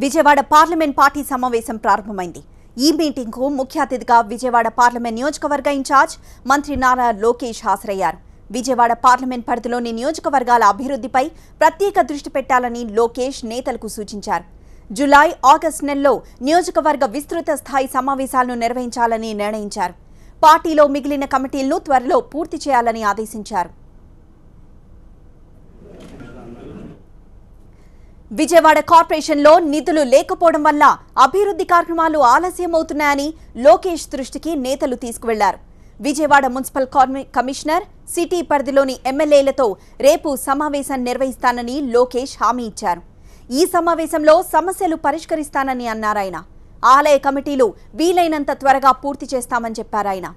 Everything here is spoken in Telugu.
విజయవాడ పార్లమెంట్ పార్టీ సమావేశం ప్రారంభమైంది. ఈ మీటింగ్ కు ముఖ్య అతిథిగా విజయవాడ పార్లమెంట్ నియోజకవర్గ ఇన్ఛార్జ్ మంత్రి నారా లోకేష్ హాజరయ్యారు. విజయవాడ పార్లమెంట్ పరిధిలోని నియోజకవర్గాల అభివృద్ధిపై ప్రత్యేక దృష్టి పెట్టాలని లోకేష్ నేతలకు సూచించారు. జూలై, ఆగస్టు నెలలో నియోజకవర్గ విస్తృత స్థాయి సమావేశాలను నిర్వహించాలని నిర్ణయించారు. పార్టీలో మిగిలిన కమిటీలను త్వరలో పూర్తి చేయాలని ఆదేశించారు. విజయవాడ కార్పొరేషన్లో నిధులు లేకపోవడం వల్ల అభివృద్ధి కార్యక్రమాలు ఆలస్యమవుతున్నాయని లోకేష్ దృష్టికి నేతలు తీసుకువెళ్లారు. విజయవాడ మున్సిపల్ కమిషనర్, సిటీ పరిధిలోని ఎమ్మెల్యేలతో రేపు సమావేశం నిర్వహిస్తానని లోకేష్ హామీ ఇచ్చారు. ఈ సమావేశంలో సమస్యలు పరిష్కరిస్తానని అన్నారాయన. ఆలయ కమిటీలు వీలైనంత త్వరగా పూర్తి చేస్తామని చెప్పారాయన.